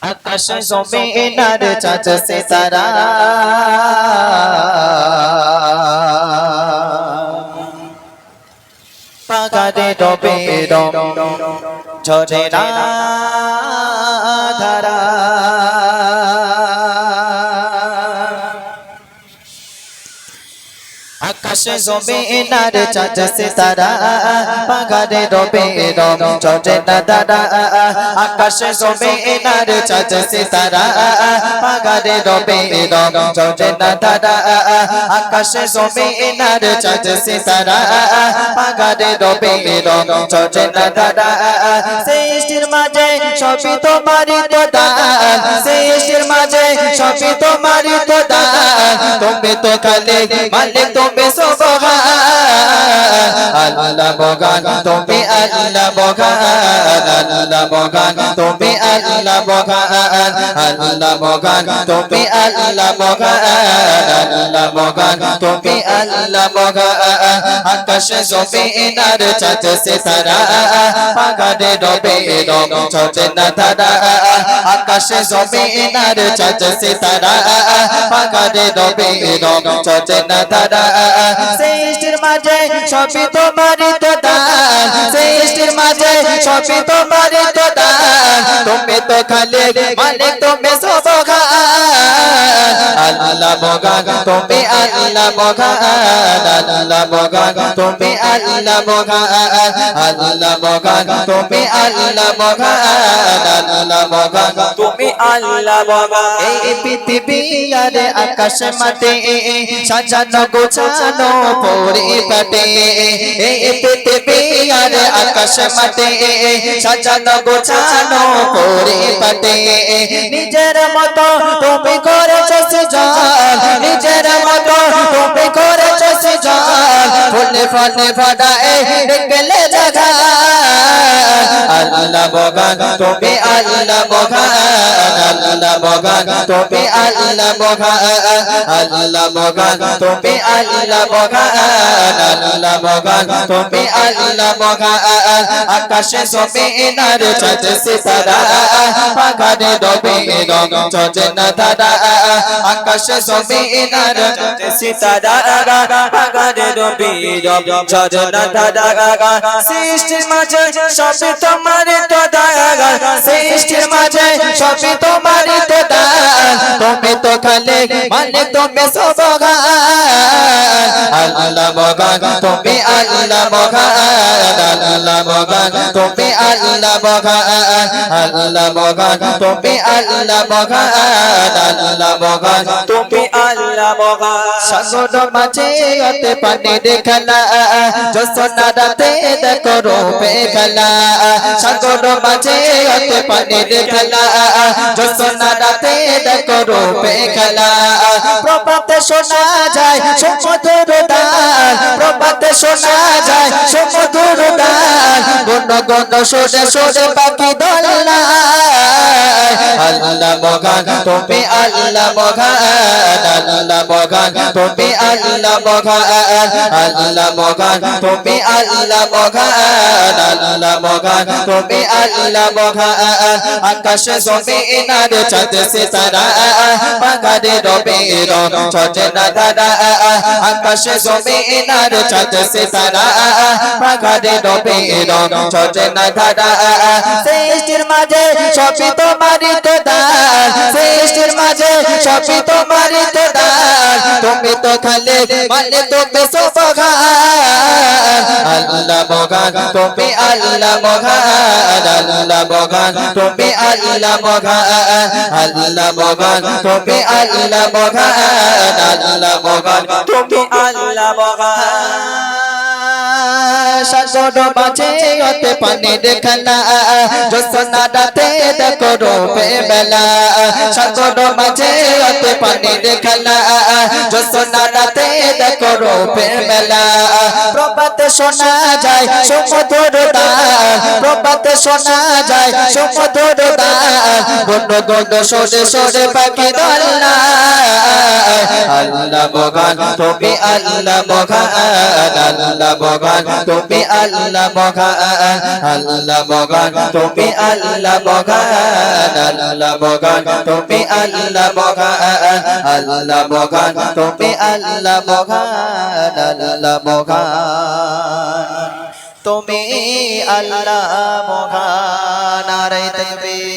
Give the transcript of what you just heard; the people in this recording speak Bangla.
আকাশ জমিনার চাঁদ সিতারা পাগারে ডবে ঝরে না ধারা আকাশ জমিনার চাঁদ সিতারা পাগারে ডবে ঝরে না ধারা আকাশ জমিনার চাঁদ সিতারা পাগারে ডবে ঝরে না ধারা আকাশ জমিনার চাঁদ সিতারা পাগারে ডবে ঝরে না ধারা সৃষ্টির মাঝে সবই তোমারই তো দান সৃষ্টির মাঝে সবই তোমারই তো দান তুমি তো খালিক মালিক তুমি সুবহান আল্লাহ বগান তুমি আল্লাহ বগান আল্লাহ বগান তুমি আল্লাহ বগান আল্লাহ বগান তুমি আল্লাহ বগান আল্লাহ বগান তুমি আল্লাহ বগান আকাশ জমিনার চাঁদ সিতারা পাগারে ডবে ঝরে না ধারা আকাশ জমিনার চাঁদ সিতারা পাগারে ডবে ঝরে না ধারা সৃষ্টির মাঝে সবই তোমারই তো দান সৃষ্টির মাঝে সবই তোমারই তো দান তুমি তো খালিক মালিক তুমি সুবহান আল্লাহ বগান তুমি আল্লাহ বগান আল্লাহ বগান তুমি আল্লাহ বগান আল্লাহ বগান তুমি আল্লাহ বগান আল্লাহ বগান তুমি আল্লাহ বগান এই পৃথিবী আর আকাশ মাটি সাজানো গোছানো পরিপাটি এই পৃথিবী আর আকাশ মাটি সাজানো গোছানো পরিপাটি নিজের মতো তুমি করেছো সৃজন নিজের মতো তুমি করেছো সৃজন ফুলে ফলে ফটায় দেখলে জাগা আল্লাহ বগান তুমি আল্লাহ বগান আল্লাহ বগান তুমি আল্লাহ বগান আল্লাহ বগান তুমি আল্লাহ বগান আল্লাহ বগান তুমি আল্লাহ বগান আকাশে জমিনার চাঁদ সিতারা পাগারে ডবে ঝরে না ধারা আকাশে জমিনার চাঁদ সিতারা পাগারে ডবে ঝরে না ধারা সৃষ্টির মাঝে সবই তোমারই তো দান সৃষ্টির মাঝে সবই তোমারই তো দান তুমি তো খালিক মালিক তুমি সুবহান আল্লাহ বগান তুমি আল্লাহ বগান আল্লাহ বগান তুমি আল্লাহ বগান আল্লাহ বগান তুমি আল্লাহ বগান আল্লাহ বগান তুমি আল্লাহ বগান সাগর মাঝে হতে পানির খেলা জোছনা রাতে দেখো রূপে খেলা সাগর মাঝে হতে পানির খেলা জোছনা রাতে দেখো রূপে খেলা প্রভাতে শোনা যায় সুমধুর গান প্রভাতে শোনা যায় সুমধুর গান গণ গণ সোরে সোরে পাখি দোলনা আল্লাহ বগান তুমি আল্লাহ বগান আল্লাহ বগান তুমি আল্লাহ বগান আল্লাহ বগান তুমি আল্লাহ বগান আল্লাহ বগান তুমি আল্লাহ বগান আকাশ জমিনার চাঁদ সিতারা পাগারে ডবে ঝরে না ধারা আকাশ জমিনার চাঁদ সিতারা পাগারে ডবে ঝরে না ধারা সৃষ্টির মাঝে সবই তোমারই তো দান সৃষ্টির মাঝে সবই তোমারই তো দান তুমি তো খালিক মালিক তুমি সুবহান আল্লাহ বগান তুমি আল্লাহ বগান আল্লাহ বগান তুমি আল্লাহ বগান আল্লাহ বগান তুমি আল্লাহ বগান আল্লাহ বগান তুমি আল্লাহ বগান সাগর মাঝে হতে পানির খেলা জোছনা রাতে দেখো রূপে বেলা সাগর মাঝে হতে পানির খেলা জোছনা রাতে দেখো রূপে বেলা প্রভাতে শোনা যায় সুমধুর গান প্রভাতে শোনা যায় সুমধুর গান গণ গণ সোরে সোরে পাখি দোলনা আল্লাহ বগান তুমি আল্লাহ বগান আল্লাহ বগান তুমি তুমি আল্লাহ মহান আল্লাহ মহান তুমি আল্লাহ মহান আল্লাহ মহান তুমি আল্লাহ মহান আল্লাহ মহান তুমি আল্লাহ মহান আল্লাহ মহান তুমি আল্লাহ মহান নারে তাকবীর